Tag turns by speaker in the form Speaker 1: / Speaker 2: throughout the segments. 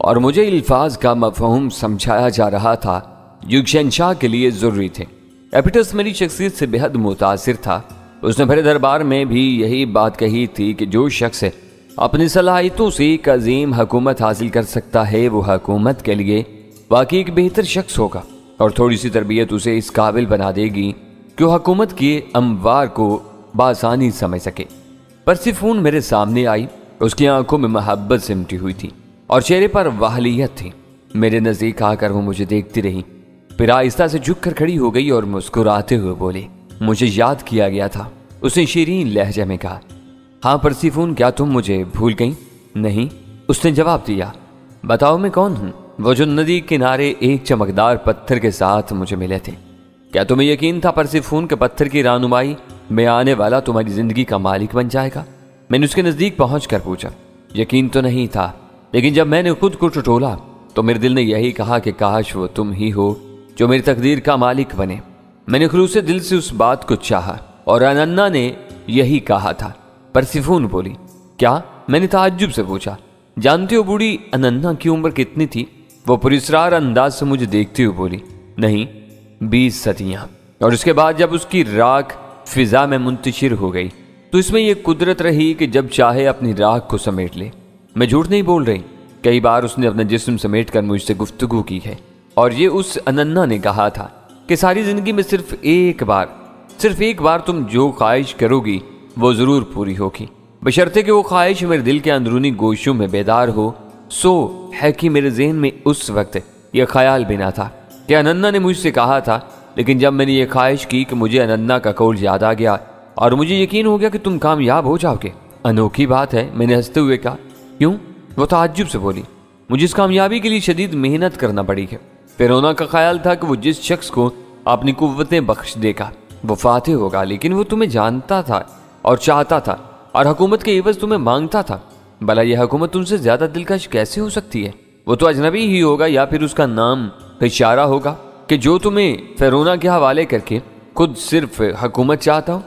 Speaker 1: اور مجھے الفاظ کا مفہوم سمجھایا جا رہا تھا جو ایک شہنشاہ کے لیے ضروری تھے۔ ایپیٹس میری شخصیت سے بے حد متاثر تھا۔ اس نے میرے دربار میں بھی یہی بات کہی تھی کہ جو شخص اپنی صلاحیتوں سے ایک عظیم حکومت حاصل کر سکتا ہے وہ حکومت کے لیے واقعی ایک بہتر شخص ہوگا، اور تھوڑی سی تربیت اسے اس قابل بنا دے گی کہ وہ حکومت کی اموار کو بآسانی سمجھ سکے۔ پرسیفون میرے سامنے آئی، اس کی آنکھوں میں محبت سمٹی ہوئی تھی اور چہرے پر واہلیت تھی۔ میرے نزدیک آ کر وہ مجھے دیکھتی رہی، پھر آہستہ سے جھک کر کھڑی ہو گئی اور مسکراتے ہوئے بولی، مجھے یاد کیا گیا تھا۔ اس نے شیرین لہجے میں کہا، ہاں پرسیفون، کیا تم مجھے بھول گئی؟ نہیں، اس نے جواب دیا۔ بتاؤ میں کون ہوں؟ وہ جو ندی کنارے ایک چمکدار پتھر کے ساتھ مجھے ملے تھے۔ کیا تمہیں یقین تھا پرسیفون کہ پتھر کی رہنمائی میں آنے والا تمہاری زندگی کا مالک بن جائے گا؟ میں نے اس کے نزدیک پہنچ کر پوچھا۔ یقین تو نہیں تھا، لیکن جب میں نے خود کو ٹٹولا تو میرے دل نے یہی کہا کہ کاش وہ تم ہی ہو جو میری تقدیر کا مالک بنے۔ میں نے خلوص دل سے اس بات کو چاہا اور اننا نے یہی کہا تھا۔ پرسیفون بولی، کیا؟ میں نے تعجب سے پوچھا۔ جانتی ہو بوڑھی اننا کی عمر کتنی تھی؟ وہ پراسرار انداز سے مجھے دیکھتی ہوئی بولی، نہیں، 20 صدیاں۔ اور اس کے بعد جب اس کی راکھ فضا میں منتشر ہو گئی تو اس میں یہ قدرت رہی کہ جب چاہے اپنی راکھ کو سمیٹ لے۔ میں جھوٹ نہیں بول رہی، کئی بار اس نے اپنا جسم سمیٹ کر مجھ سے گفتگو کی ہے، اور یہ اس اننا نے کہا تھا کہ ساری زندگی میں صرف ایک بار تم جو خواہش کرو گی وہ ضرور پوری ہوگی، بشرطے کہ وہ خواہش میرے دل کے اندرونی گوشوں میں بیدار ہو۔ سو ہے کہ میرے ذہن میں اس وقت یہ خیال بھی نہ تھا کہ اننا نے مجھ سے کہا تھا، لیکن جب میں نے یہ خواہش کی کہ مجھے اننا کا قول یاد آ گیا اور مجھے یقین ہو گیا کہ تم کامیاب ہو جاؤ گے۔ انوکھی بات ہے، میں نے ہنستے ہوئے کہا۔ کیوں؟ وہ تعجب سے بولی، مجھے اس کامیابی کے لیے شدید محنت کرنا پڑی ہے۔ فیرونا کا خیال تھا کہ وہ جس شخص کو اپنی قوتیں بخش دے گا وہ فاتح ہوگا، لیکن وہ تمہیں جانتا تھا اور چاہتا تھا اور حکومت کے عوض تمہیں مانگتا تھا۔ بھلا یہ حکومت تم سے زیادہ دلکش کیسے ہو سکتی ہے؟ وہ تو اجنبی ہی ہوگا یا پھر اس کا نام اشارہ ہوگا کہ جو تمہیں فیرونا کے حوالے کر کے خود صرف حکومت چاہتا ہو۔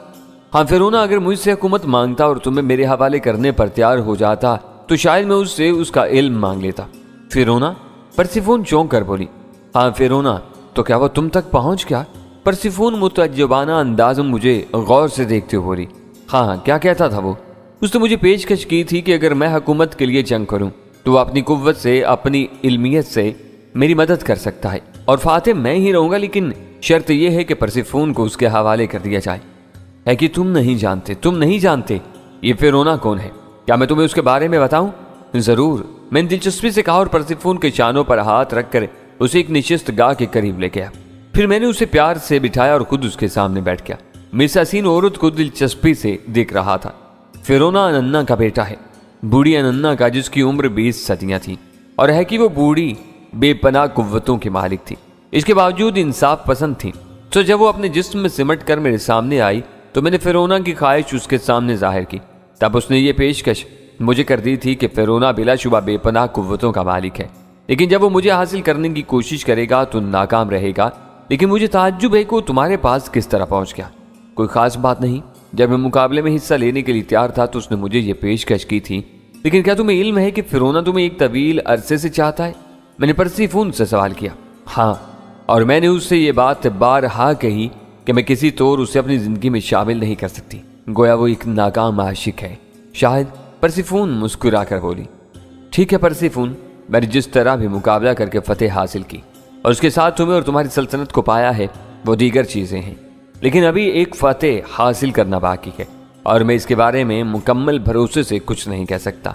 Speaker 1: ہاں، فیرونا اگر مجھ سے حکومت مانگتا اور تمہیں میرے حوالے کرنے پر تیار ہو جاتا تو شاید میں اس سے اس کا علم مانگ لیتا۔ فیرونا؟ پرسیفون چونک کر بولی، ہاں فیرونا، تو کیا وہ تم تک پہنچ گیا؟ پرسیفون متعجبانہ انداز میں مجھے غور سے دیکھتے ہوئے بولی، ہاں، کیا کہتا تھا وہ؟ اس نے مجھے پیشکش کی تھی کہ اگر میں حکومت کے لیے جنگ کروں تو وہ اپنی قوت سے، اپنی علمیت سے میری مدد کر سکتا ہے، اور فاتح میں ہی رہوں گا، لیکن شرط یہ ہے کہ پرسیفون کو اس کے حوالے کر دیا جائے۔ ہے کہ تم نہیں جانتے یہ فیرونا کون ہے؟ کیا میں تمہیں اس کے بارے میں بتاؤں؟ ضرور، میں نے دلچسپی سے کہا اور پرسیفون کے چانوں پر ہاتھ رکھ کر اسے ایک نشست گاہ کے قریب لے گیا۔ پھر میں نے اسے پیار سے بٹھایا اور خود اس کے سامنے بیٹھ گیا۔ میں اس حسین عورت کو دلچسپی سے دیکھ رہا تھا۔ فیرونا اننا کا بیٹا ہے، بوڑھی اننا کا، جس کی عمر 20 صدیاں تھی، اور ہے کہ وہ بوڑھی بے پناہ قوتوں کی مالک تھی، اس کے باوجود انصاف پسند تھی۔ تو جب وہ اپنے جسم میں سمٹ کر میرے سامنے آئی تو میں نے فیرونا کی خواہش اس کے سامنے ظاہر کی۔ تب اس نے یہ پیشکش مجھے کر دی تھی کہ فیرونا بلا شبہ بے پناہ قوتوں کا مالک ہے، لیکن جب وہ مجھے حاصل کرنے کی کوشش کرے گا تو ناکام رہے گا۔ لیکن مجھے تعجب ہے کہ وہ تمہارے پاس کس طرح پہنچ گیا؟ کوئی خاص بات نہیں، جب میں مقابلے میں حصہ لینے کے لیے تیار تھا تو اس نے مجھے یہ پیشکش کی تھی۔ لیکن کیا تمہیں علم ہے کہ فیرونا تمہیں ایک طویل عرصے سے چاہتا ہے؟ میں نے پرسیفون سے سوال کیا۔ ہاں، اور میں نے اس سے یہ بات بارہا کہی کہ میں کسی طور اسے اپنی زندگی میں شامل نہیں کر سکتی، گویا وہ ایک ناکام عاشق ہے شاید۔ پرسیفون مسکرا کر بولی، ٹھیک ہے پرسیفون، میں نے جس طرح بھی مقابلہ کر کے فتح حاصل کی اور اس کے ساتھ تمہیں اور تمہاری سلطنت کو پایا ہے وہ دیگر چیزیں ہیں، لیکن ابھی ایک فتح حاصل کرنا باقی ہے، اور میں اس کے بارے میں مکمل بھروسے سے کچھ نہیں کہہ سکتا۔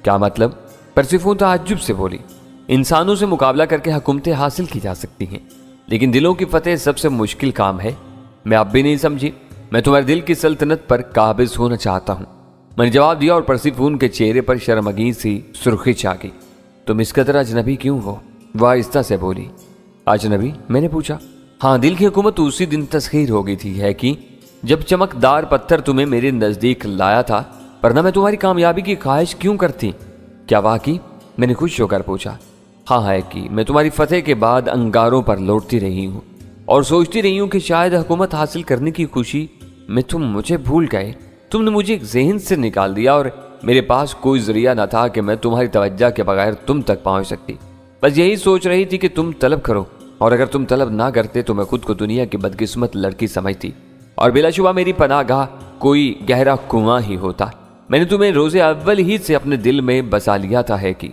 Speaker 1: کیا مطلب؟ پرسیفون تعجب سے بولی، انسانوں سے مقابلہ کر کے حکومتیں حاصل کی جا سکتی ہیں، لیکن دلوں کی فتح سب سے مشکل کام ہے۔ میں اب بھی نہیں سمجھی، میں تمہارے دل کی سلطنت پر قابض ہونا چاہتا ہوں، میں نے جواب دیا، اور پرسیفون کے چہرے پر شرمگی سی سرخی چھا گئی۔ تم اس قدر اجنبی کیوں ہو؟ وہ آہستہ سے بولی۔ اجنبی؟ میں نے پوچھا۔ ہاں، دل کی حکومت اسی دن تسخیر ہو گئی تھی ہے کہ جب چمکدار پتھر تمہیں میرے نزدیک لایا تھا، ورنہ میں تمہاری کامیابی کی خواہش کیوں کرتی؟ کیا واقعی؟ میں نے خوش ہو کر پوچھا۔ ہاں ہے کہ میں تمہاری فتح کے بعد انگاروں پر لوٹتی رہی ہوں اور سوچتی رہی ہوں کہ شاید حکومت حاصل کرنے کی خوشی میں تم مجھے بھول گئے۔ تم نے مجھے ایک ذہن سے نکال دیا اور میرے پاس کوئی ذریعہ نہ تھا کہ میں تمہاری توجہ کے بغیر تم تک پہنچ سکتی۔ بس یہی سوچ رہی تھی کہ تم طلب کرو، اور اگر تم طلب نہ کرتے تو میں خود کو دنیا کی بدقسمت لڑکی سمجھتی، اور بلا شبہ میری پناہ گاہ کوئی گہرا کنواں ہی ہوتا۔ میں نے تمہیں روز اول ہی سے اپنے دل میں بسا لیا تھا ہے کہ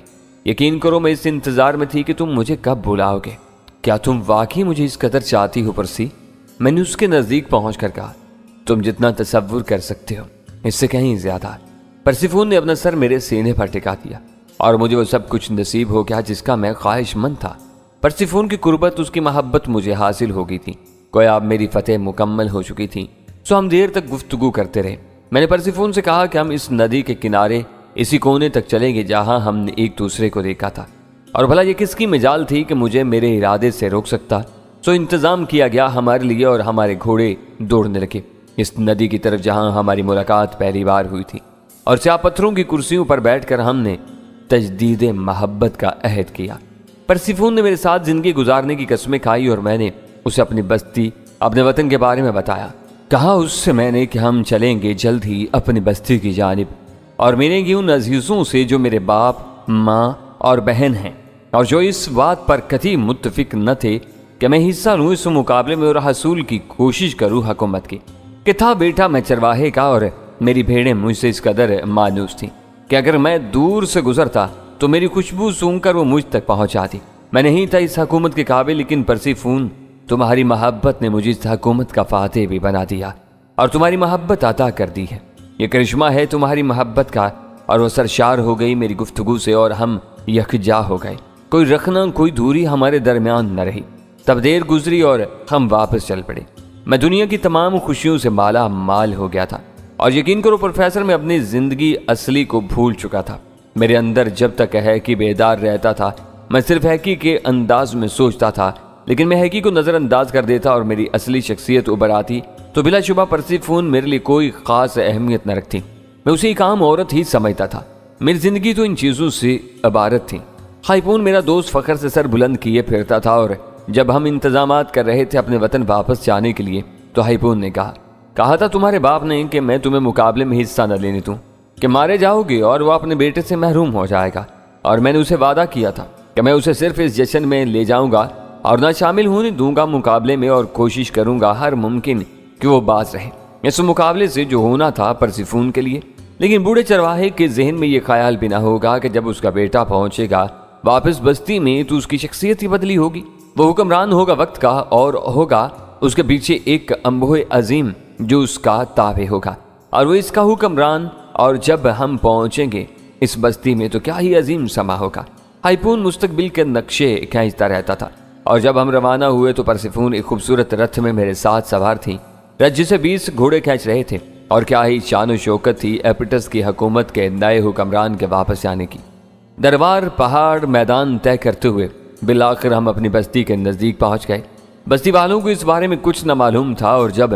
Speaker 1: یقین کرو میں اس انتظار میں تھی کہ تم مجھے کب بلاؤ گے۔ کیا تم واقعی مجھے اس قدر چاہتی ہو پرسی؟ میں نے اس کے نزدیک پہنچ کر کہا، تم جتنا تصور کر سکتے ہو اس سے کہیں زیادہ۔ پرسیفون نے اپنا سر میرے سینے پر ٹکا دیا، اور مجھے وہ سب کچھ نصیب ہو گیا جس کا میں خواہش مند تھا۔ پرسیفون کی قربت، اس کی محبت مجھے حاصل ہو گئی تھی، گویا اب میری فتح مکمل ہو چکی تھی۔ سو ہم دیر تک گفتگو کرتے رہے۔ میں نے پرسیفون سے کہا کہ ہم اس ندی کے کنارے اسی کونے تک چلیں گے جہاں ہم نے ایک دوسرے کو دیکھا تھا، اور بھلا یہ کس کی مجال تھی کہ مجھے میرے ارادے سے روک سکتا۔ سو انتظام کیا گیا ہمارے لیے، اور ہمارے گھوڑے دوڑنے لگے اس ندی کی طرف جہاں ہماری ملاقات پہلی بار ہوئی تھی، اور سیاہ پتھروں کی کرسیوں پر بیٹھ کر ہم نے تجدید محبت کا عہد کیا۔ پرسیفون نے میرے ساتھ زندگی گزارنے کی قسمیں کھائی، اور میں نے اسے اپنی بستی، اپنے وطن کے بارے میں بتایا۔ کہا اس سے میں نے کہ ہم چلیں گے جلد ہی اپنی بستی کی جانب، اور ملیں گے ان عزیزوں سے جو میرے باپ، ماں اور بہن ہیں، اور جو اس بات پر کتھی متفق نہ تھے کہ میں حصہ لوں اس مقابلے میں اور حصول کی کوشش کروں حکومت کی۔ کہ تھا بیٹا میں چرواہے کا، اور میری بھیڑیں مجھ سے اس قدر مانوس تھیں کہ اگر میں دور سے گزرتا تو میری خوشبو سونگ کر وہ مجھ تک پہنچاتی۔ میں نہیں تھا اس حکومت کے قابل، لیکن پرسیفون تمہاری محبت نے مجھے اس حکومت کا فاتح بھی بنا دیا، اور تمہاری محبت عطا کر دی ہے۔ یہ کرشمہ ہے تمہاری محبت کا، اور وہ سرشار ہو گئی میری گفتگو سے، اور ہم یکجا ہو گئے۔ کوئی رخنہ، کوئی دوری ہمارے درمیان نہ رہی۔ تب دیر گزری اور ہم واپس چل پڑے۔ میں دنیا کی تمام خوشیوں سے مالا مال ہو گیا تھا، اور یقین کرو پروفیسر میں اپنی زندگی اصلی کو بھول چکا تھا۔ میرے اندر جب تک ہیکی بیدار رہتا تھا میں صرف ہیکی کے انداز میں سوچتا تھا، لیکن میں ہیکی کو نظر انداز کر دیتا اور میری اصلی شخصیت ابھر آتی تو بلا شبہ پرسیفون میرے لیے کوئی خاص اہمیت نہ رکھتی۔ میں اسے ایک عام عورت ہی سمجھتا تھا۔ میری زندگی تو ان چیزوں سے عبارت تھی۔ ہائپون میرا دوست فخر سے سر بلند کیے پھرتا تھا، اور جب ہم انتظامات کر رہے تھے اپنے وطن واپس جانے کے لیے تو ہائپون نے کہا تھا تمہارے باپ نے کہ میں تمہیں مقابلے میں حصہ نہ لینے دوں، کہ مارے جاؤ گے اور وہ اپنے بیٹے سے محروم ہو جائے گا، اور میں نے اسے وعدہ کیا تھا کہ میں اسے صرف اس جشن میں لے جاؤں گا اور نہ شامل ہونے دوں گا مقابلے میں، اور کوشش کروں گا ہر ممکن کہ وہ باز رہے اس مقابلے سے جو ہونا تھا پرسیفون کے لیے۔ لیکن بوڑھے چرواہے کے ذہن میں یہ خیال بھی نہ ہوگا کہ جب اس کا بیٹا پہنچے گا واپس بستی میں تو اس کی شخصیت ہی بدلی ہوگی، وہ حکمران ہوگا وقت کا، اور ہوگا اس کے پیچھے ایک انبوہ عظیم جو اس کا تابع ہوگا، اور وہ اس کا حکمران، اور جب ہم پہنچیں گے اس بستی میں تو کیا ہی عظیم سما ہوگا۔ ہائپون مستقبل کے نقشے کھینچتا رہتا تھا، اور جب ہم روانہ ہوئے تو پرسیفون ایک خوبصورت رتھ میں میرے ساتھ سوار تھی، رتھ جسے 20 گھوڑے کھینچ رہے تھے، اور کیا ہی شان و شوکت تھی ایپیٹس کی حکومت کے نئے حکمران کے واپس جانے کی۔ دربار پہاڑ میدان طے کرتے ہوئے بالآخر ہم اپنی بستی کے نزدیک پہنچ گئے۔ بستی والوں کو اس بارے میں کچھ نہ معلوم تھا، اور جب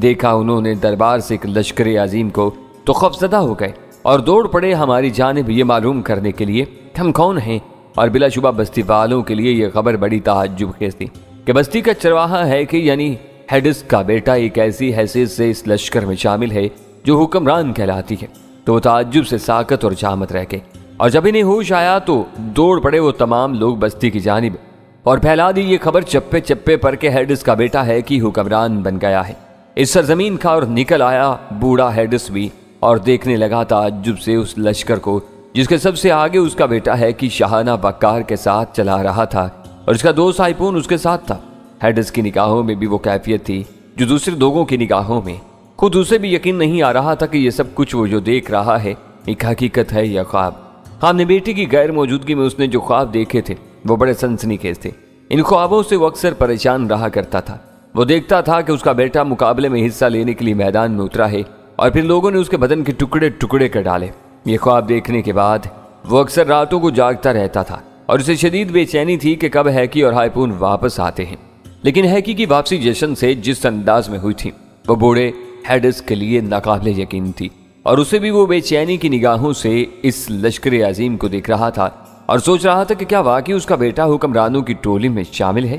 Speaker 1: دیکھا انہوں نے دربار سے ایک لشکر عظیم کو تو خوفزدہ ہو گئے اور دوڑ پڑے ہماری جانب یہ معلوم کرنے کے لیے کہ ہم کون ہیں، اور بلا شبہ بستی والوں کے لیے یہ خبر بڑی تعجب خیز تھی کہ بستی کا چرواہا ہے کہ یعنی ہیڈس کا بیٹا ایک ایسی حیثیت سے اس لشکر میں شامل ہے جو حکمران کہلاتی ہے۔ تو وہ تعجب سے ساکت اور جامد رہ گئے، اور جب انہیں ہوش آیا تو دوڑ پڑے وہ تمام لوگ بستی کی جانب اور پھیلا دی یہ خبر چپے چپے پر کہ ہیڈس کا بیٹا ہے کہ حکمران بن گیا ہے اس سرزمین کا، اور نکل آیا بوڑھا ہیڈس بھی اور دیکھنے لگا تعجب سے اس لشکر کو جس کے سب سے آگے اس کا بیٹا ہے کہ شاہانہ وقار کے ساتھ چلا رہا تھا، اور اس کا دوست ہائپون اس کے ساتھ تھا۔ ہیڈس کی نگاہوں میں بھی وہ کیفیت تھی جو دوسرے لوگوں کی نگاہوں میں، خود اسے بھی یقین نہیں آ رہا تھا کہ یہ سب کچھ وہ جو دیکھ رہا ہے ایک حقیقت ہے یا خواب۔ اپنے بیٹے کی غیر موجودگی میں اس نے جو خواب دیکھے تھے وہ بڑے سنسنی خیز تھے۔ ان خوابوں سے وہ اکثر پریشان رہا کرتا تھا۔ وہ دیکھتا تھا کہ اس کا بیٹا مقابلے میں حصہ لینے کے لیے میدان میں اترا ہے، اور پھر لوگوں نے اس کے بدن کے ٹکڑے ٹکڑے کر ڈالے۔ یہ خواب دیکھنے کے بعد وہ اکثر راتوں کو جاگتا رہتا تھا، اور اسے شدید بے چینی تھی کہ کب ہیکی اور ہائپون واپس آتے ہیں۔ لیکن ہیکی کی واپسی جشن سے جس انداز میں ہوئی تھی وہ بوڑھے ہیڈس کے لیے ناقابل یقین تھی، اور اسے بھی وہ بے چینی کی نگاہوں سے اس لشکر عظیم کو دیکھ رہا تھا اور سوچ رہا تھا کہ کیا واقعی اس کا بیٹا حکمرانوں کی ٹولی میں شامل ہے۔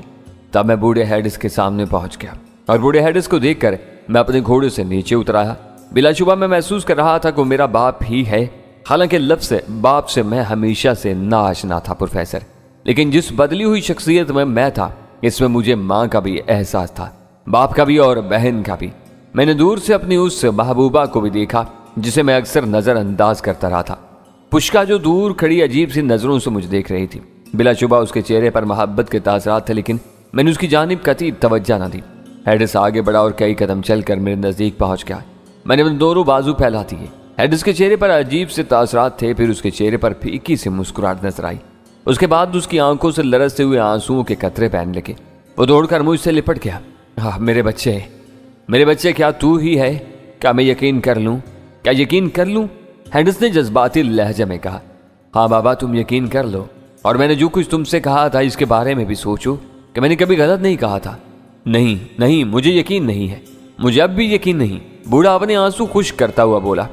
Speaker 1: تب میں بوڑھے ہیڈس کے سامنے پہنچ گیا، اور بوڑھے ہیڈس کو دیکھ کر میں اپنے گھوڑے سے نیچے اترایا۔ بلا شبہ میں محسوس کر رہا تھا کہ وہ میرا باپ ہی ہے، حالانکہ لفظ باپ سے میں ہمیشہ سے ناآشنا تھا پروفیسر، لیکن جس بدلی ہوئی شخصیت میں تھا، اس میں مجھے ماں کا بھی احساس تھا، باپ کا بھی اور بہن کا بھی۔ میں نے دور سے اپنی اس محبوبہ کو بھی دیکھا جسے میں اکثر نظر انداز کرتا رہا تھا۔ پشکا جو دور کھڑی عجیب سی نظروں سے مجھے دیکھ رہی تھی، بلا شبہ اس کے چہرے پر محبت کے تاثرات تھے، لیکن میں نے اس کی جانب قطعی توجہ نہ دی۔ ہیڈس آگے بڑھا اور کئی قدم چل کر میرے نزدیک پہنچ گیا۔ میں نے اپنے دونوں بازو پھیلا دیے۔ ہیڈس کے چہرے پر عجیب سے تاثرات تھے، پھر اس کے چہرے پر پھیکی سی مسکراہٹ نظر آئی۔ اس کے بعد اس کی آنکھوں سے لرزتے ہوئے آنسوؤں کے قطرے بہنے لگے۔ وہ دوڑ کر مجھ سے لپٹ گیا۔ میرے بچے کیا تو ہی ہے؟ کیا میں یقین کر لوں؟ ہیڈس نے جذباتی لہجے میں کہا۔ ہاں بابا، تم یقین کر لو، اور میں نے جو کچھ تم سے کہا تھا اس کے بارے میں بھی سوچو کہ میں نے کبھی غلط نہیں کہا تھا۔ نہیں، مجھے یقین نہیں ہے، مجھے اب بھی یقین نہیں، بوڑھا اپنے آنسو خشک کرتا ہوا بولا۔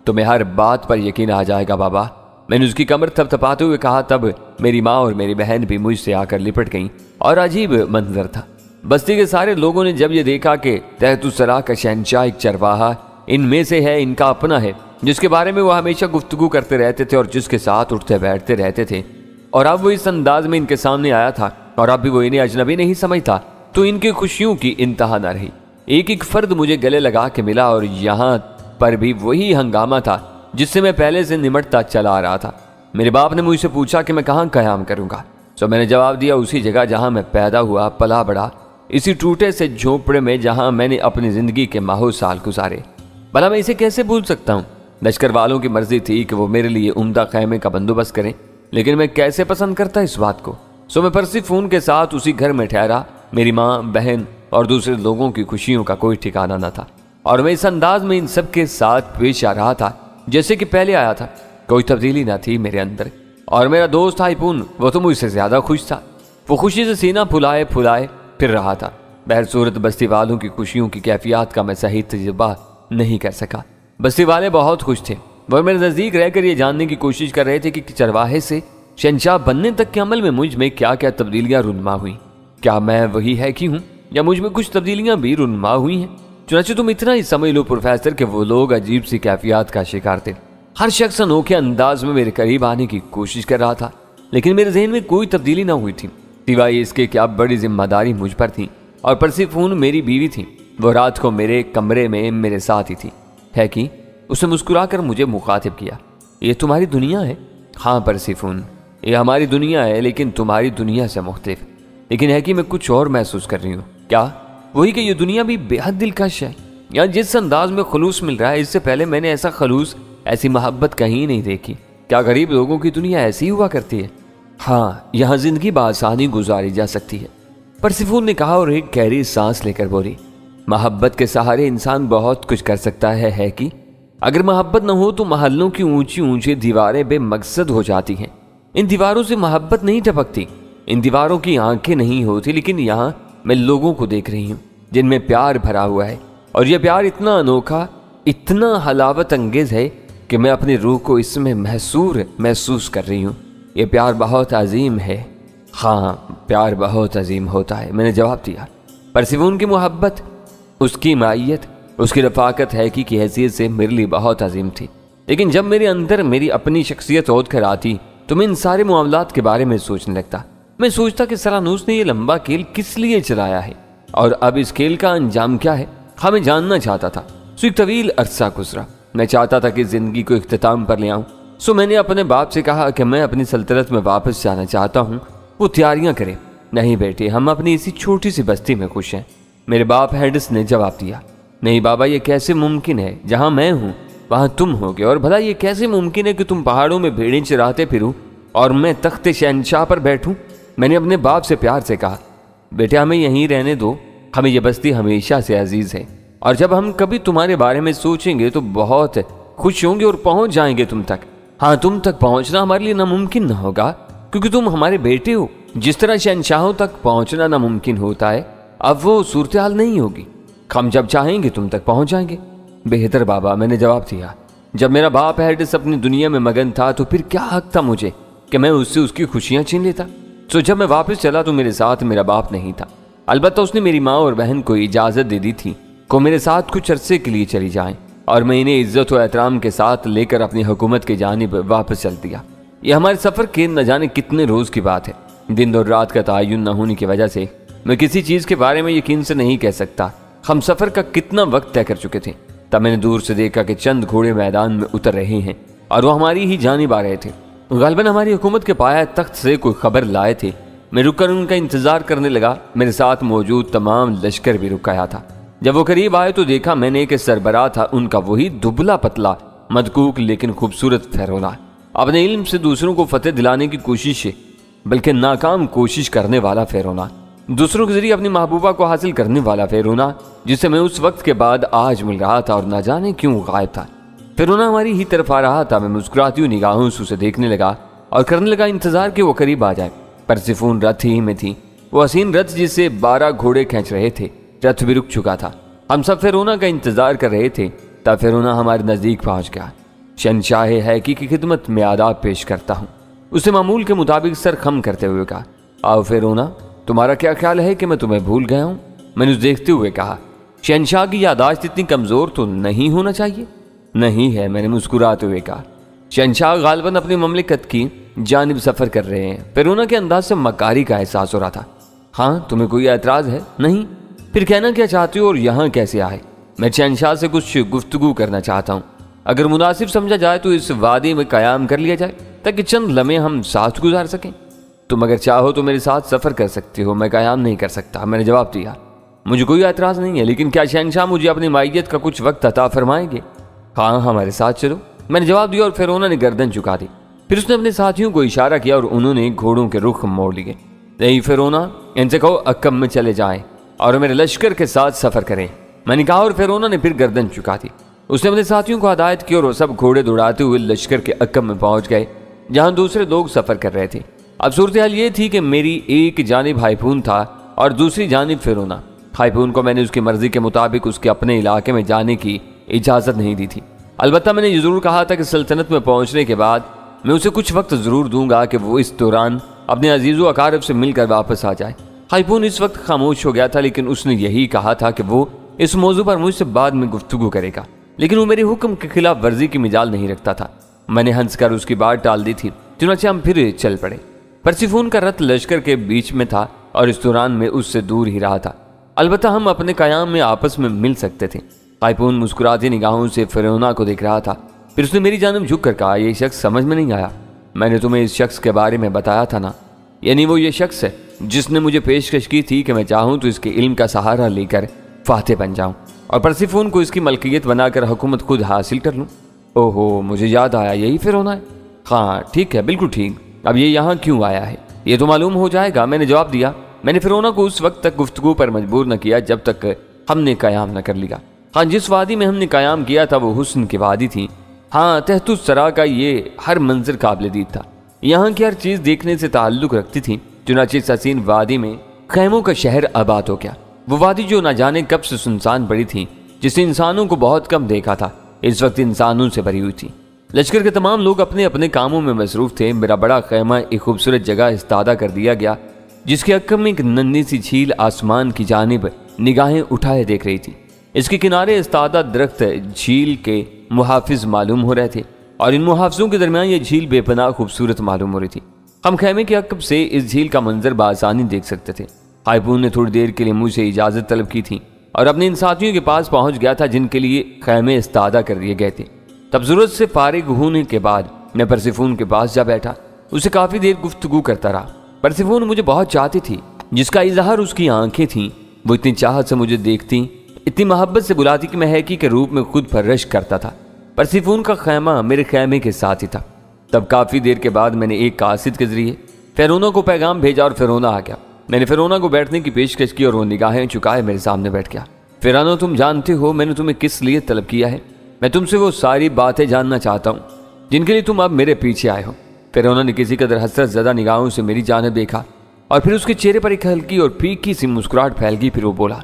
Speaker 1: تمہیں ہر بات پر یقین آ جائے گا بابا، میں نے اس کی کمر تھپتھپاتے ہوئے کہا۔ تب میری ماں اور میری بہن بھی مجھ سے آ کر لپٹ گئیں، اور عجیب منظر تھا۔ بستی کے سارے لوگوں نے جب یہ دیکھا کہ تحت الثری کا شہنشاہ ایک چرواہا ان میں سے ہے، ان کا اپنا ہے، جس کے بارے میں وہ ہمیشہ گفتگو کرتے رہتے تھے اور جس کے ساتھ اٹھتے بیٹھتے رہتے تھے، اور اب وہ اس انداز میں ان کے سامنے آیا تھا اور اب بھی وہ انہیں اجنبی نہیں سمجھتا، تو ان کی خوشیوں کی انتہا نہ رہی۔ ایک فرد مجھے گلے لگا کے ملا، اور یہاں پر بھی وہی ہنگامہ تھا جس سے میں پہلے سے نمٹتا چلا آ رہا تھا۔ میرے باپ نے مجھ سے پوچھا کہ میں کہاں قیام کروں گا، تو میں نے جواب دیا، اسی جگہ جہاں میں پیدا ہوا پلا بڑا، اسی ٹوٹے سے جھونپڑے میں جہاں میں نے اپنی زندگی کے ماہو سال گزارے۔ بھلا میں اسے کیسے بھول سکتا ہوں؟ لشکر والوں کی مرضی تھی کہ وہ میرے لیے عمدہ خیمے کا بندوبست کریں، لیکن میں کیسے پسند کرتا اس بات کو؟ سو میں پرسیفون کے ساتھ اسی گھر میں ٹھہرا۔ میری ماں، بہن اور دوسرے لوگوں کی خوشیوں کا کوئی ٹھکانہ نہ تھا، اور میں اس انداز میں ان سب کے ساتھ پیش آ رہا تھا جیسے کہ پہلے آیا تھا۔ کوئی تبدیلی نہ تھی میرے اندر، اور میرا دوست ہائپون، وہ تو مجھ سے زیادہ خوش تھا۔ وہ خوشی سے سینہ پھلائے پھر رہا تھا۔ بہر صورت بستی والوں کی خوشیوں کی کیفیات کا میں صحیح تجربہ نہیں کر سکا۔ بستی والے بہت خوش تھے، وہ میرے نزدیک رہ کر یہ جاننے کی کوشش کر رہے تھے کہ چرواہے سے شہنشاہ بننے تک کے عمل میں مجھ میں کیا کیا تبدیلیاں رونما ہوئیں۔ کیا میں وہی ہے کہ ہوں، یا مجھ میں کچھ تبدیلیاں بھی رونما ہوئی ہیں؟ چنانچہ تم اتنا ہی سمجھ لو پروفیسر کہ وہ لوگ عجیب سی کیفیات کا شکار تھے۔ ہر شخص انوکھے انداز میں میرے قریب آنے کی کوشش کر رہا تھا، لیکن میرے ذہن میں کوئی تبدیلی نہ ہوئی تھی، سوائے اس کے کہ اب بڑی ذمہ داری مجھ پر تھی، اور پرسیفون میری بیوی تھی۔ وہ رات کو میرے کمرے میں میرے ساتھ ہی تھی۔ ہے کہ اس نے مسکرا کر مجھے مخاطب کیا۔ یہ تمہاری دنیا ہے؟ ہاں پرسیفون، یہ ہماری دنیا ہے، لیکن تمہاری دنیا سے مختلف۔ لیکن ہے کہ میں کچھ اور محسوس کر رہی ہوں۔ کیا؟ وہی کہ یہ دنیا بھی بے حد دلکش ہے۔ یہاں جس انداز میں خلوص مل رہا ہے، اس سے پہلے میں نے ایسا خلوص، ایسی محبت کہیں نہیں دیکھی۔ کیا غریب لوگوں کی دنیا ایسی ہوا کرتی ہے؟ ہاں، یہاں زندگی بآسانی گزاری جا سکتی ہے، پرسیفون نے کہا، اور ایک گہری سانس لے کر بولی، محبت کے سہارے انسان بہت کچھ کر سکتا ہے کہ اگر محبت نہ ہو تو محلوں کی اونچی اونچی دیواریں بے مقصد ہو جاتی ہیں۔ ان دیواروں سے محبت نہیں ٹپکتی، ان دیواروں کی آنکھیں نہیں ہوتی، لیکن یہاں میں لوگوں کو دیکھ رہی ہوں جن میں پیار بھرا ہوا ہے، اور یہ پیار اتنا انوکھا، اتنا حلاوت انگیز ہے کہ میں اپنی روح کو اس میں محسوس کر رہی ہوں۔ یہ پیار بہت عظیم ہے۔ ہاں، پیار بہت عظیم ہوتا ہے، میں نے جواب دیا۔ پرسیفون کی محبت، اس کی معیت، اس کی رفاقت ہے کی حیثیت سے میرے لیے بہت عظیم تھی، لیکن جب میرے اندر میری اپنی شخصیت عود کر آتی تو میں ان سارے معاملات کے بارے میں سوچنے لگتا۔ میں سوچتا کہ سرانوس نے یہ لمبا کھیل کس لیے چلایا ہے، اور اب اس کھیل کا انجام کیا ہے؟ ہمیں جاننا چاہتا تھا۔ سو ایک طویل عرصہ گزرا، میں چاہتا تھا کہ زندگی کو اختتام پر لے آؤں۔ سو میں نے اپنے باپ سے کہا کہ میں اپنی سلطنت میں واپس جانا چاہتا ہوں، وہ تیاریاں کرے۔ نہیں بیٹے، ہم اپنی اسی چھوٹی سی بستی میں خوش ہیں، میرے باپ ہیڈس نے جواب دیا۔ نہیں بابا، یہ کیسے ممکن ہے؟ جہاں میں ہوں وہاں تم ہوگے، اور بھلا یہ کیسے ممکن ہے کہ تم پہاڑوں میں بھیڑیں چراتے پھرو اور میں تخت شہنشاہ پر بیٹھوں؟ میں نے اپنے باپ سے پیار سے کہا، بیٹے ہمیں یہیں رہنے دو، ہمیں یہ بستی ہمیشہ سے عزیز ہے، اور جب ہم کبھی تمہارے بارے میں سوچیں گے تو بہت خوش ہوں گے اور پہنچ جائیں گے تم تک۔ ہاں، تم تک پہنچنا ہمارے لیے ناممکن نہ ہوگا، کیونکہ تم ہمارے بیٹے ہو۔ جس طرح شہنشاہوں تک پہنچنا ناممکن ہوتا ہے، اب وہ صورتحال نہیں ہوگی، ہم جب چاہیں گے تم تک پہنچ جائیں گے۔ بہتر بابا، میں نے جواب دیا، جب میرا باپ ہیڈس اپنی دنیا میں مگن تھا تو پھر کیا حق تھا مجھے کہ میں اس سے اس کی خوشیاں چھین لیتا؟ سو جب میں واپس چلا تو میرے ساتھ میرا باپ نہیں تھا، البتہ اس نے میری ماں اور بہن کو اجازت دے دی تھی کہ میرے ساتھ کچھ عرصے کے لیے چلی جائیں۔ اور میں انہیں عزت و احترام کے ساتھ لے کر اپنی حکومت کی جانب واپس چل دیا۔ یہ ہمارے سفر کے نہ جانے کتنے روز کی بات ہے۔ دن اور رات کا تعین نہ ہونے کی وجہ سے میں کسی چیز کے بارے میں یقین سے نہیں کہہ سکتا ہم سفر کا کتنا وقت طے کر چکے تھے۔ تب میں نے دور سے دیکھا کہ چند گھوڑے میدان میں اتر رہے ہیں اور وہ ہماری ہی جانب آ رہے تھے۔ غالباً ہماری حکومت کے پایہ تخت سے کوئی خبر لائے تھے۔ میں رک کر ان کا انتظار کرنے لگا۔ میرے ساتھ موجود تمام لشکر بھی رک آیا تھا۔ جب وہ قریب آئے تو دیکھا میں نے کہ سربراہ تھا ان کا وہی دبلا پتلا مدکوک لیکن خوبصورت فیرونا، اپنے علم سے دوسروں کو فتح دلانے کی کوشش بلکہ ناکام کوشش کرنے والا فیرونا، دوسروں کے ذریعے اپنی محبوبہ کو حاصل کرنے والا فیرونا، جسے میں اس وقت کے بعد آج مل رہا تھا اور نہ جانے کیوں غائب تھا۔ فیرونا ہماری ہی طرف آ رہا تھا۔ میں مسکراتی ہوئی نگاہوں سے اسے دیکھنے لگا اور کرنے لگا انتظار کہ وہ قریب آ جائے۔ پرسیفون رتھ ہی میں تھی، وہ حسین رتھ جسے 12 گھوڑے کھینچ رہے تھے۔ رتھ بھی رک چکا تھا۔ ہم سب فیرونا کا انتظار کر رہے تھے۔ تب فیرونا ہمارے نزدیک پہنچ گیا۔ شہنشاہ حقیقی کی خدمت میں آداب پیش کرتا ہوں، اسے معمول کے مطابق سر خم کرتے ہوئے کہا۔ آؤ فیرونا، تمہارا کیا خیال ہے کہ میں تمہیں بھول گیا ہوں؟ میں نے اسے دیکھتے ہوئے کہا۔ شہنشاہ کی یادداشت اتنی کمزور تو نہیں ہونا چاہیے؟ نہیں ہے، میں نے مسکراتے ہوئے کہا۔ شہنشاہ غالباً اپنی مملکت کی جانب سفر کر رہے ہیں۔ فیرونا کے انداز سے مکاری کا احساس ہو رہا تھا۔ ہاں، تمہیں کوئی اعتراض ہے؟ نہیں؟ پھر کہنا کیا چاہتی ہو اور یہاں کیسے آئے؟ میں شہنشاہ سے کچھ گفتگو کرنا چاہتا ہوں۔ اگر مناسب سمجھا جائے تو اس وادی میں قیام کر لیا جائے تاکہ چند لمحے ہم ساتھ گزار سکیں۔ تم اگر چاہو تو میرے ساتھ سفر کر سکتی ہو، میں قیام نہیں کر سکتا، میں نے جواب دیا۔ مجھے کوئی اعتراض نہیں ہے، لیکن کیا شہنشاہ مجھے اپنی مائیت کا کچھ وقت عطا فرمائیں گے؟ ہاں، ہمارے ساتھ چلو، میں نے جواب دیا اور فیرونا نے گردن جھکا دی۔ پھر اس نے اپنے ساتھیوں کو اشارہ کیا اور انہوں نے گھوڑوں کے رخ موڑ لیے۔ نہیں فیرونا، ان سے کہو عقب میں چلے جائیں اور میرے لشکر کے ساتھ سفر کریں، میں نے کہا، اور فیرونا نے پھر گردن چکا دی۔ اس نے اپنے ساتھیوں کو ہدایت کی اور وہ سب گھوڑے دوڑاتے ہوئے لشکر کے عقب میں پہنچ گئے جہاں دوسرے لوگ سفر کر رہے تھے۔ اب صورتحال یہ تھی کہ میری ایک جانب ہائیپون تھا اور دوسری جانب فیرونا۔ ہائیپون کو میں نے اس کی مرضی کے مطابق اس کے اپنے علاقے میں جانے کی اجازت نہیں دی تھی۔ البتہ میں نے یہ ضرور کہا تھا کہ سلطنت میں پہنچنے کے بعد میں اسے کچھ وقت ضرور دوں گا کہ وہ اس دوران اپنے عزیز و اقارب سے مل کر واپس آ جائے۔ ہائیپون اس وقت خاموش ہو گیا تھا، لیکن اس نے یہی کہا تھا کہ وہ اس موضوع پر مجھ سے بعد میں گفتگو کرے گا، لیکن وہ میرے حکم کے خلاف ورزی کی مجال نہیں رکھتا تھا۔ میں نے ہنس کر اس کی بات ٹال دی تھی، چنانچہ ہم پھر چل پڑے۔ پرسیفون کا رتھ لشکر کے بیچ میں تھا اور اس دوران میں اس سے دور ہی رہا تھا، البتہ ہم اپنے قیام میں آپس میں مل سکتے تھے۔ ہائیپون مسکراتی نگاہوں سے فیرونا کو دیکھ رہا تھا، پھر اس نے میری جانب جھک کر کہا، یہ شخص سمجھ میں نہیں آیا؟ میں نے تمہیں اس شخص کے بارے میں بتایا تھا نا، یعنی وہ یہ شخص ہے جس نے مجھے پیشکش کی تھی کہ میں چاہوں تو اس کے علم کا سہارا لے کر فاتح بن جاؤں اور پرسیفون کو اس کی ملکیت بنا کر حکومت خود حاصل کر لوں۔ اوہو، مجھے یاد آیا، یہی فیرونا ہے؟ ہاں ٹھیک ہے، بالکل ٹھیک۔ اب یہ یہاں کیوں آیا ہے یہ تو معلوم ہو جائے گا، میں نے جواب دیا۔ میں نے فیرونا کو اس وقت تک گفتگو پر مجبور نہ کیا جب تک ہم نے قیام نہ کر لیا۔ ہاں، جس وادی میں ہم نے قیام کیا تھا وہ حسن کی وادی تھی۔ ہاں، تحت الثری کا یہ ہر منظر قابل دید تھا، یہاں کی ہر چیز دیکھنے سے تعلق رکھتی تھی۔ چنانچہ اس حسین وادی میں خیموں کا شہر آباد ہو گیا۔ وہ وادی جو نہ جانے کب سے سنسان پڑی تھی، جسے انسانوں کو بہت کم دیکھا تھا، اس وقت انسانوں سے بھری ہوئی تھی۔ لشکر کے تمام لوگ اپنے اپنے کاموں میں مصروف تھے۔ میرا بڑا خیمہ ایک خوبصورت جگہ استادہ کر دیا گیا جس کے عقب میں ایک ننھی سی جھیل آسمان کی جانب نگاہیں اٹھائے دیکھ رہی تھی۔ اس کے کنارے استادہ درخت جھیل کے محافظ معلوم ہو رہے تھے اور ان محافظوں کے درمیان یہ جھیل بے پناہ خوبصورت معلوم ہو رہی تھی۔ ہم خیمے کے عقب سے اس جھیل کا منظر بآسانی دیکھ سکتے تھے۔ ہائیپون نے تھوڑی دیر کے لیے مجھ سے اجازت طلب کی تھی اور اپنے ان ساتھیوں کے پاس پہنچ گیا تھا جن کے لیے خیمے استادہ کر دیے گئے تھے۔ تب ضرورت سے فارغ ہونے کے بعد میں پرسیفون کے پاس جا بیٹھا، اسے کافی دیر گفتگو کرتا رہا۔ پرسیفون مجھے بہت چاہتی تھی، جس کا اظہار اس کی آنکھیں تھیں۔ وہ اتنی چاہت سے مجھے دیکھتی، اتنی محبت سے بلاتی کہ میں حقیقی کے روپ میں خود پر رشک کرتا تھا۔ پرسیفون کا خیمہ میرے خیمے کے ساتھ ہی تھا۔ تب کافی دیر کے بعد میں نے ایک قاصد کے ذریعے فیرونا کو پیغام بھیجا اور فیرونا آ گیا۔ میں نے فیرونا کو بیٹھنے کی پیشکش کی اور وہ نگاہیں چکائے میرے سامنے بیٹھ گیا۔ فیرونا، تم جانتے ہو میں نے تمہیں کس لیے طلب کیا ہے؟ میں تم سے وہ ساری باتیں جاننا چاہتا ہوں جن کے لیے تم اب میرے پیچھے آئے ہو۔ فیرونا نے کسی قدر حسرت زدہ نگاہوں سے میری جانب دیکھا اور پھر اس کے چہرے پر ایک ہلکی اور پھیکی سی مسکراہٹ پھیل گئی۔ پھر وہ بولا،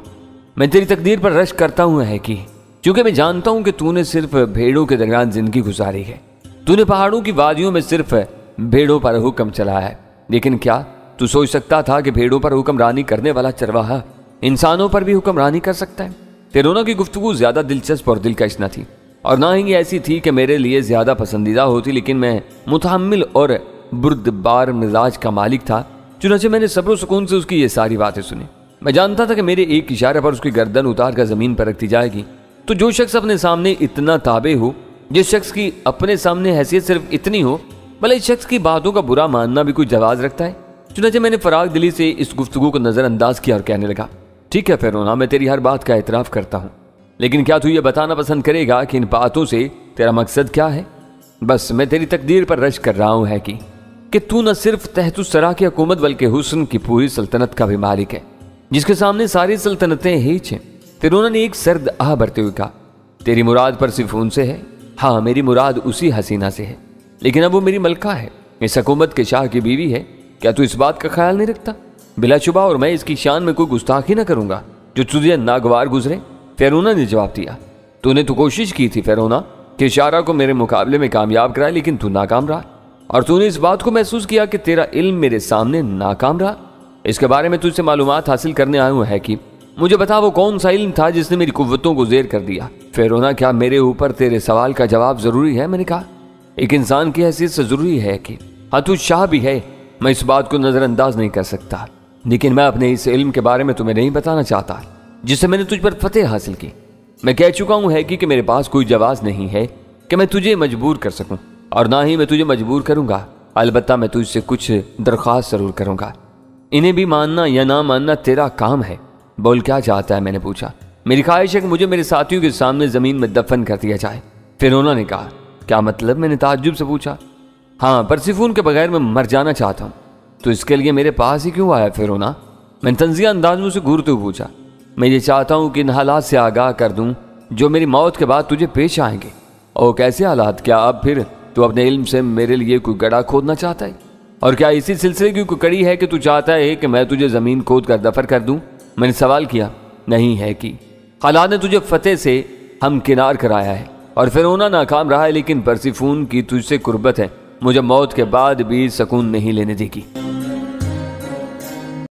Speaker 1: میں تیری تقدیر پر رشک کرتا ہوں ہے کہ کیونکہ میں جانتا ہوں کہ تو نے صرف بھیڑوں کے درمیان زندگی گزاری ہے۔ تو نے پہاڑوں کی وادیوں میں صرف بھیڑوں پر حکم چلایا ہے، لیکن کیا تو سوچ سکتا تھا کہ بھیڑوں پر حکمرانی کرنے والا چرواہا انسانوں پر بھی حکمرانی کر سکتا ہے؟ فیرونا کی گفتگو زیادہ دلچسپ اور دلکش نہ تھی۔ اور نہ ہی ایسی تھی کہ میرے لیے زیادہ پسندیدہ ہوتی، لیکن میں متحمل اور بردبار مزاج کا مالک تھا۔ چنانچہ میں نے صبر و سکون سے اس کی یہ ساری باتیں سنی۔ میں جانتا تھا کہ میرے ایک اشارے پر اس کی گردن اتار کر زمین پر رکھتی جائے گی۔ تو جو شخص اپنے سامنے اتنا تابع ہو، جس شخص کی اپنے سامنے حیثیت صرف اتنی ہو، بھلے اس شخص کی باتوں کا برا ماننا بھی کوئی جواز رکھتا ہے؟ چنانچہ میں نے فراغ دلی سے اس گفتگو کو نظر انداز کیا اور کہنے لگا، ٹھیک ہے فیرونا، میں تیری ہر بات کا اعتراف کرتا ہوں، لیکن کیا تو یہ بتانا پسند کرے گا کہ ان باتوں سے تیرا مقصد کیا ہے؟ بس میں تیری تقدیر پر رشک کر رہا ہوں ہے کہ تو نہ صرف تحت الثری کی حکومت بلکہ حسن کی پوری سلطنت کا بھی مالک ہے، جس کے سامنے ساری سلطنتیں ہیچ ہیں۔ پھر انہوں نے ایک سرد آہ بھرتے ہوئے کہا، تیری مراد پرسیفون سے ہے؟ ہاں، میری مراد اسی حسینہ سے ہے، لیکن اب وہ میری ملکہ ہے، اس حکومت کے شاہ کی بیوی ہے۔ کیا تو اس بات کا خیال نہیں رکھتا؟ بلا شبہ، اور میں اس کی شان میں کوئی گستاخی نہ کروں گا جو تجھے ناگوار گزرے۔ فیرونا نے جواب دیا، تو نے تو کوشش کی تھی فیرونا کہ اشارہ کو میرے مقابلے میں کامیاب کرائے، لیکن تو ناکام رہا، اور تو نے اس بات کو محسوس کیا کہ تیرا علم میرے سامنے ناکام رہا۔ اس کے بارے میں تجھ سے معلومات حاصل کرنے آیا ہوں ہے کہ مجھے بتا وہ کون سا علم تھا جس نے میری قوتوں کو زیر کر دیا۔ فیرونا، کیا میرے اوپر تیرے سوال کا جواب ضروری ہے؟ میں نے کہا، ایک انسان کی حیثیت سے ضروری ہے کہ ہاں تو شاہ بھی ہے، میں اس بات کو نظر انداز نہیں کر سکتا، لیکن میں اپنے اس علم کے بارے میں تمہیں نہیں بتانا چاہتا جس سے میں نے تجھ پر فتح حاصل کی۔ میں کہہ چکا ہوں ہے کہ میرے پاس کوئی جواز نہیں ہے کہ میں تجھے مجبور کر سکوں، اور نہ ہی میں تجھے مجبور کروں گا، البتہ میں تجھ سے کچھ درخواست ضرور کروں گا، انہیں بھی ماننا یا نہ ماننا تیرا کام ہے۔ بول کیا چاہتا ہے؟ میں نے پوچھا۔ میری خواہش ہے کہ مجھے میرے ساتھیوں کے سامنے زمین میں دفن کر دیا جائے۔ پھر انہوں نے کہا، کیا مطلب؟ میں نے تعجب سے پوچھا۔ ہاں، پرسیفون کے بغیر میں مر جانا چاہتا ہوں۔ تو اس کے لیے میرے پاس ہی کیوں آیا فیرونا؟ میں نے طنزیہ انداز میں اسے گھورتے ہوئے پوچھا۔ میں یہ چاہتا ہوں کہ ان حالات سے آگاہ کر دوں جو میری موت کے بعد تجھے پیش آئیں گے۔ اور کیسے حالات؟ کیا اب پھر تو اپنے علم سے میرے لیے کوئی گڑھا کھودنا چاہتا ہے؟ اور کیا اسی سلسلے کی کوئی کڑی ہے کہ تو چاہتا ہے کہ میں تجھے زمین کھود کر دفن کر دوں؟ میں نے سوال کیا۔ نہیں ہے کہ حالات نے تجھے فتح سے ہمکنار کرایا ہے، اور فیرونا ناکام رہا ہے، لیکن پرسیفون کی تجھ سے قربت ہے، مجھے موت کے بعد بھی سکون نہیں لینے دے گی۔